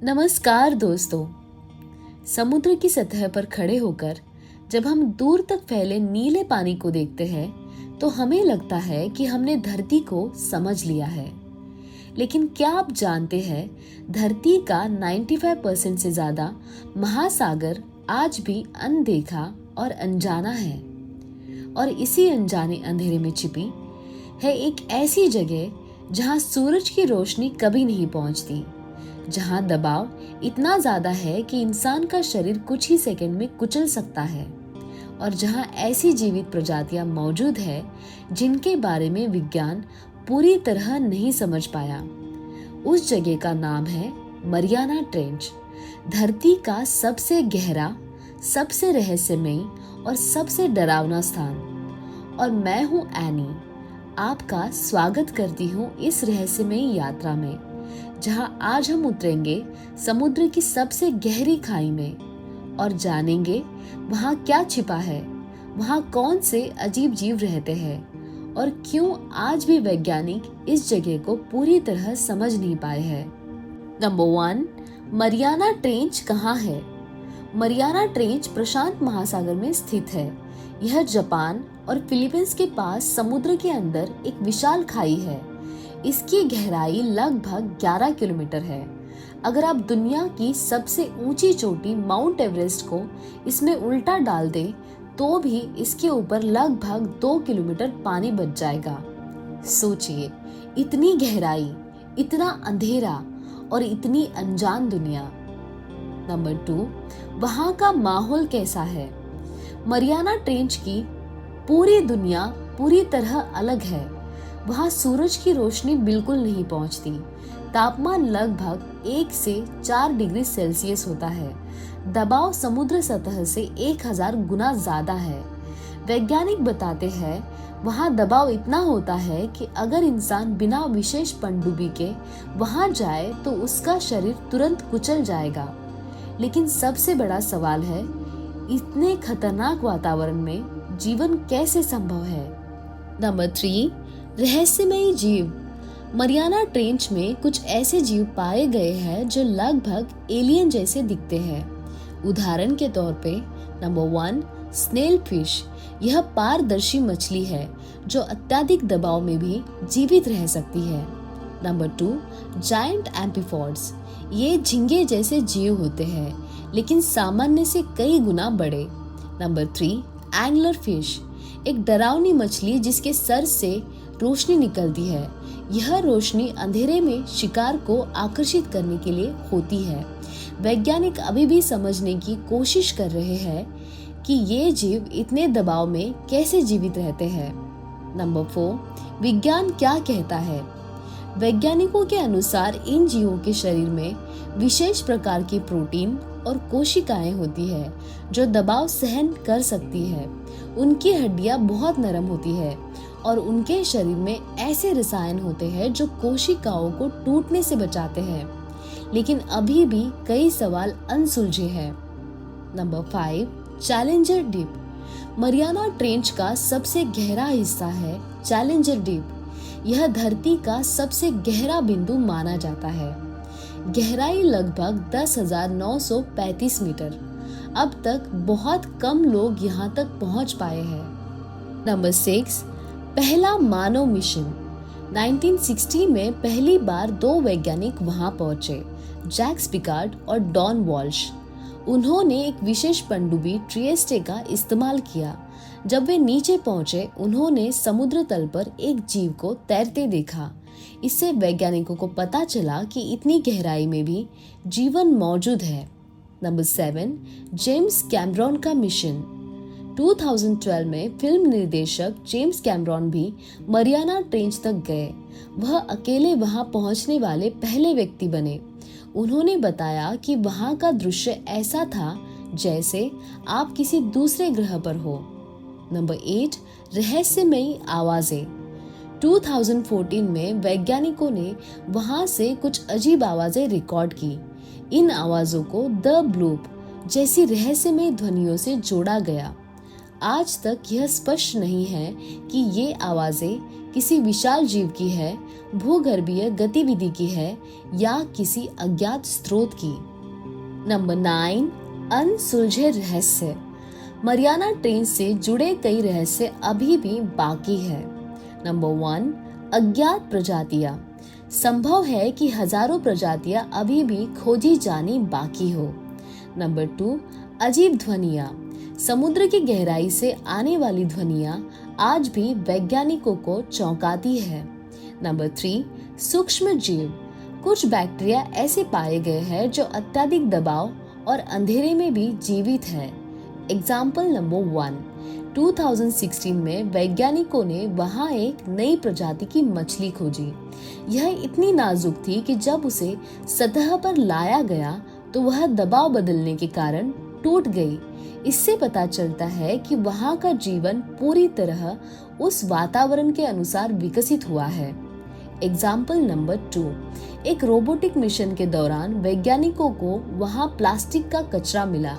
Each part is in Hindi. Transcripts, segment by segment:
नमस्कार दोस्तों। समुद्र की सतह पर खड़े होकर जब हम दूर तक फैले नीले पानी को देखते हैं तो हमें लगता है कि हमने धरती को समझ लिया है। लेकिन क्या आप जानते हैं, धरती का 95% से ज्यादा महासागर आज भी अनदेखा और अनजाना है। और इसी अनजाने अंधेरे में छिपी है एक ऐसी जगह जहां सूरज की रोशनी कभी नहीं पहुंचती, जहां दबाव इतना ज्यादा है कि इंसान का शरीर कुछ ही सेकंड में कुचल सकता है, और जहां ऐसी जीवित प्रजातियां मौजूद है जिनके बारे में विज्ञान पूरी तरह नहीं समझ पाया। उस जगह का नाम है मरियाना ट्रेंच, धरती का सबसे गहरा, सबसे रहस्यमयी और सबसे डरावना स्थान। और मैं हूं एनी, आपका स्वागत करती हूं इस रहस्यमयी यात्रा में, जहां आज हम उतरेंगे समुद्र की सबसे गहरी खाई में और जानेंगे वहां क्या छिपा है, वहां कौन से अजीब जीव रहते हैं और क्यों आज भी वैज्ञानिक इस जगह को पूरी तरह समझ नहीं पाए हैं। नंबर 1, मरियाना ट्रेंच कहाँ है? मरियाना ट्रेंच प्रशांत महासागर में स्थित है। यह जापान और फिलीपींस के पास समुद्र के अंदर एक विशाल खाई है। इसकी गहराई लगभग 11 किलोमीटर है। अगर आप दुनिया की सबसे ऊंची चोटी माउंट एवरेस्ट को इसमें उल्टा डाल दें तो भी इसके ऊपर लगभग 2 किलोमीटर पानी बच जाएगा। सोचिए, इतनी गहराई, इतना अंधेरा और इतनी अनजान दुनिया। नंबर 2, वहां का माहौल कैसा है? मरियाना ट्रेंच की पूरी दुनिया पूरी तरह अलग है। वहां सूरज की रोशनी बिल्कुल नहीं पहुंचती। तापमान लगभग 1 से 4 डिग्री सेल्सियस होता है। दबाव समुद्र सतह से 1000 गुना ज्यादा है। वैज्ञानिक बताते हैं वहां दबाव इतना होता है कि अगर इंसान बिना विशेष पनडुब्बी के वहां जाए तो उसका शरीर तुरंत कुचल जाएगा। लेकिन सबसे बड़ा सवाल है, इतने खतरनाक वातावरण में जीवन कैसे संभव है? नंबर 3, रहस्यमयी जीव। मरियाना ट्रेंच में कुछ ऐसे जीव पाए गए हैं जो लगभग एलियन जैसे दिखते हैं। उदाहरण के तौर पे नंबर 1, स्नेल फिश। यह पारदर्शी मछली है जो अत्यधिक दबाव में भी जीवित रह सकती है। Number 2, giant amphipods. ये झींगे जैसे जीव होते हैं लेकिन सामान्य से कई गुना बड़े। Number 3, angler fish. एक डरावनी मछली जिसके सर से रोशनी निकलती है। यह रोशनी अंधेरे में शिकार को आकर्षित करने के लिए होती है। वैज्ञानिक अभी भी समझने की कोशिश कर रहे हैं कि ये जीव इतने दबाव में कैसे जीवित रहते हैं। नंबर 4, विज्ञान क्या कहता है? वैज्ञानिकों के अनुसार इन जीवों के शरीर में विशेष प्रकार की प्रोटीन और कोशिकाएं होती है जो दबाव सहन कर सकती है। उनकी हड्डियां बहुत नरम होती है और उनके शरीर में ऐसे रसायन होते हैं जो कोशिकाओं को टूटने से बचाते हैं। लेकिन अभी भी कई सवाल अनसुलझे हैं। Number 5, challenger deep. Mariana trench का सबसे गहरा हिस्सा है चैलेंजर डीप। यह धरती का सबसे गहरा बिंदु माना जाता है। गहराई लगभग 10,935 मीटर। अब तक बहुत कम लोग यहां तक पहुंच पाए हैं। नंबर 6, पहला मानव मिशन। 1960 में पहली बार 2 वैज्ञानिक वहां पहुंचे, जैक्स पिकार्ड और डॉन वॉल्श। उन्होंने एक विशेष पनडुब्बी ट्रिएस्टे का इस्तेमाल किया। जब वे नीचे पहुंचे उन्होंने समुद्र तल पर एक जीव को तैरते देखा। इससे वैज्ञानिकों को पता चला कि इतनी गहराई में भी जीवन मौजूद है। नंबर 7, जेम्स कैमरॉन का मिशन। 2012 में फिल्म निर्देशक जेम्स कैमरॉन भी मरियाना ट्रेंच तक गए। वह अकेले वहां पहुंचने वाले पहले व्यक्ति बने। उन्होंने बताया कि वहां का दृश्य ऐसा था जैसे आप किसी दूसरे ग्रह पर हो। नंबर 8, रहस्यमयी आवाजें। 2014 में वैज्ञानिकों ने वहां से कुछ अजीब आवाजें रिकॉर्ड की। इन आवाजों को द ब्लूप जैसी रहस्यमयी ध्वनियों से जोड़ा गया। आज तक यह स्पष्ट नहीं है कि ये आवाजें किसी विशाल जीव की है, भूगर्भीय गतिविधि की है या किसी अज्ञात स्रोत की। नंबर 9, अनसुलझे रहस्य। मरियाना ट्रेंच से जुड़े कई रहस्य अभी भी बाकी है। नंबर 1, अज्ञात प्रजातियां। संभव है कि हजारों प्रजातियां अभी भी खोजी जानी बाकी हो। नंबर 2, अजीब ध्वनियां। समुद्र की गहराई से आने वाली ध्वनियां आज भी वैज्ञानिकों को चौंकाती है। नंबर 3, सूक्ष्म जीव। कुछ बैक्टीरिया ऐसे पाए गए हैं जो अत्यधिक दबाव और अंधेरे में भी जीवित है। एग्जाम्पल नंबर 1, 2016 में वैज्ञानिकों ने वहां एक नई प्रजाति की मछली खोजी। यह इतनी नाजुक थी कि जब उसे सतह पर लाया गया तो वह दबाव बदलने के कारण टूट गई। इससे पता चलता है कि वहां का जीवन पूरी तरह उस वातावरण के अनुसार विकसित हुआ है। एग्जाम्पल नंबर 2, एक रोबोटिक मिशन के दौरान वैज्ञानिकों को वहां प्लास्टिक का कचरा मिला।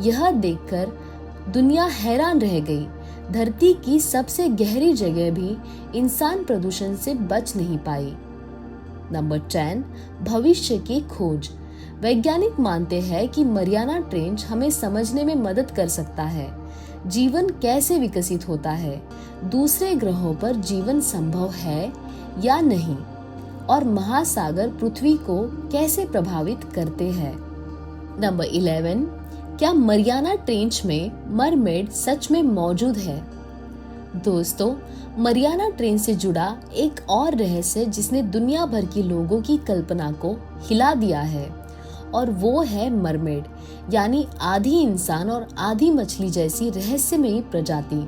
यह देखकर दुनिया हैरान रह गई। धरती की सबसे गहरी जगह भी इंसान प्रदूषण से बच नहीं पाई। नंबर 10, भविष्य की खोज। वैज्ञानिक मानते हैं कि मरियाना ट्रेंच हमें समझने में मदद कर सकता है। जीवन कैसे विकसित होता है, दूसरे ग्रहों पर जीवन संभव है या नहीं, और महासागर पृथ्वी को कैसे प्रभावित करते हैं। नंबर 11, क्या मरियाना ट्रेंच में मरमेड सच में मौजूद है? दोस्तों, मरियाना ट्रेंच से जुड़ा एक और रहस्य जिसने दुनिया भर की लोगों की कल्पना को हिला दिया है, और वो है मरमेड, यानी आधी इंसान और आधी मछली जैसी रहस्यमयी प्रजाति।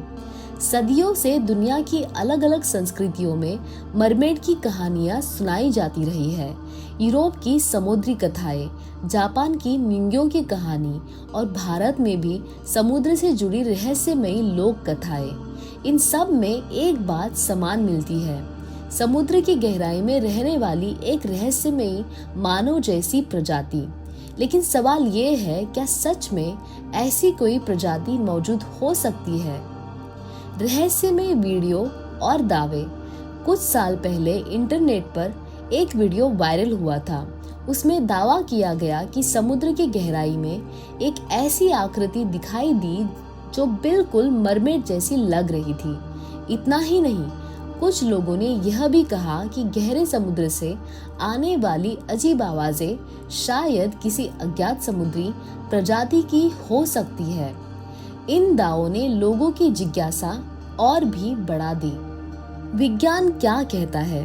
सदियों से दुनिया की अलग अलग संस्कृतियों में मरमेड की कहानियां सुनाई जाती रही है। यूरोप की समुद्री कथाएं, जापान की मिंग्यो की कहानी और भारत में भी समुद्र से जुड़ी रहस्यमयी लोक कथाएं। इन सब में एक बात समान मिलती है, समुद्र की गहराई में रहने वाली एक रहस्यमयी मानव जैसी प्रजाति। लेकिन सवाल ये है, क्या सच में ऐसी कोई प्रजाति मौजूद हो सकती है? रहस्यमय वीडियो और दावे। कुछ साल पहले इंटरनेट पर एक वीडियो वायरल हुआ था। उसमें दावा किया गया कि समुद्र की गहराई में एक ऐसी आकृति दिखाई दी जो बिल्कुल मरमेड जैसी लग रही थी। इतना ही नहीं, कुछ लोगों ने यह भी कहा कि गहरे समुद्र से आने वाली अजीब आवाजें शायद किसी अज्ञात समुद्री प्रजाति की हो सकती है। इन दावों ने लोगों की जिज्ञासा और भी बढ़ा दी। विज्ञान क्या कहता है?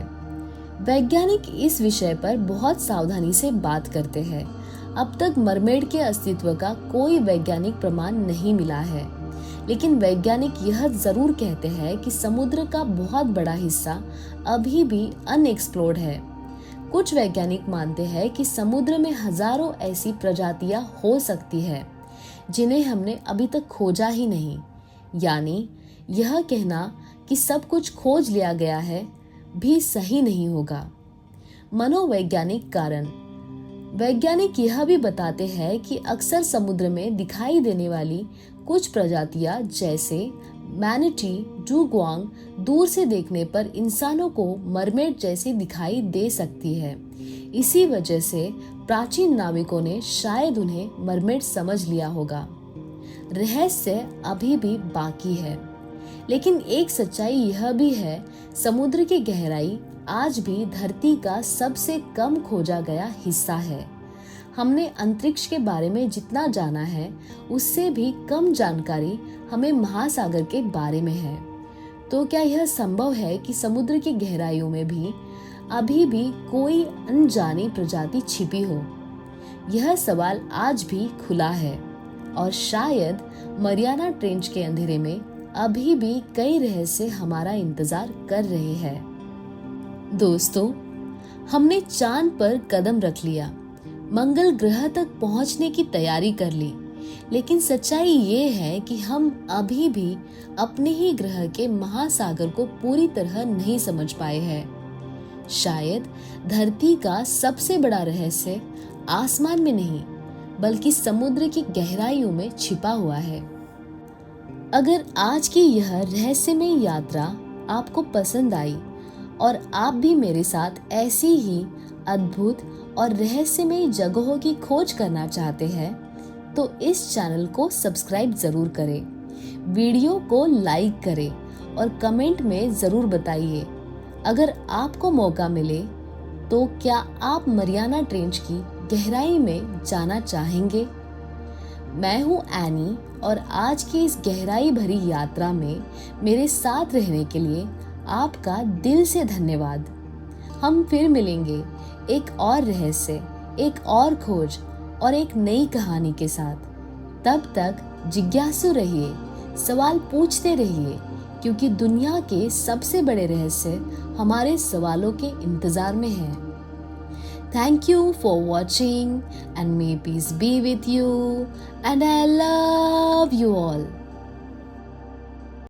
वैज्ञानिक इस विषय पर बहुत सावधानी से बात करते हैं। अब तक मरमेड के अस्तित्व का कोई वैज्ञानिक प्रमाण नहीं मिला है, लेकिन वैज्ञानिक यह जरूर कहते हैं कि समुद्र का बहुत बड़ा हिस्सा अभी भी अनएक्सप्लोर्ड है। कुछ वैज्ञानिक मानते हैं कि समुद्र में हजारों ऐसी प्रजातियां हो सकती है जिन्हें हमने अभी तक खोजा ही नहीं। यानी यह कहना कि सब कुछ खोज लिया गया है भी सही नहीं होगा। मनोवैज्ञानिक कारण। वैज्ञानिक यह भी बताते हैं कि अक्सर समुद्र में दिखाई देने वाली कुछ प्रजातियां जैसे मैनिटी, डुगोंग दूर से देखने पर इंसानों को मरमेड जैसी दिखाई दे सकती है। इसी वजह से प्राचीन नाविकों ने शायद उन्हें मरमेड समझ लिया होगा। रहस्य अभी भी बाकी है, लेकिन एक सच्चाई यह भी है, समुद्र की गहराई आज भी धरती का सबसे कम खोजा गया हिस्सा है। हमने अंतरिक्ष के बारे में जितना जाना है उससे भी कम जानकारी हमें महासागर के बारे में है। तो क्या यह संभव है कि समुद्र की गहराइयों में भी अभी भी कोई अनजानी प्रजाति छिपी हो? यह सवाल आज भी खुला है और शायद मरियाना ट्रेंच के अंधेरे में अभी भी कई रहस्य हमारा इंतजार कर रहे हैं। दोस्तों, हमने चांद पर कदम रख लिया, मंगल ग्रह तक पहुंचने की तैयारी कर ली, लेकिन सच्चाई ये है कि हम अभी भी अपने ही ग्रह के महासागर को पूरी तरह नहीं समझ पाए हैं। शायद धरती का सबसे बड़ा रहस्य आसमान में नहीं, बल्कि समुद्र की गहराइयों में छिपा हुआ है। अगर आज की यह रहस्यमय यात्रा आपको पसंद आई और आप भी मेरे साथ ऐसी ही अद्भुत और रहस्यमयी जगहों की खोज करना चाहते हैं तो इस चैनल को सब्सक्राइब जरूर करें, वीडियो को लाइक करें और कमेंट में ज़रूर बताइए अगर आपको मौका मिले तो क्या आप मरियाना ट्रेंच की गहराई में जाना चाहेंगे। मैं हूँ एनी और आज की इस गहराई भरी यात्रा में मेरे साथ रहने के लिए आपका दिल से धन्यवाद। हम फिर मिलेंगे एक और रहस्य, एक और खोज और एक नई कहानी के साथ। तब तक जिज्ञासु रहिए, सवाल पूछते रहिए, क्योंकि दुनिया के सबसे बड़े रहस्य हमारे सवालों के इंतजार में हैं। Thank you for watching and may peace be with you and I love you all.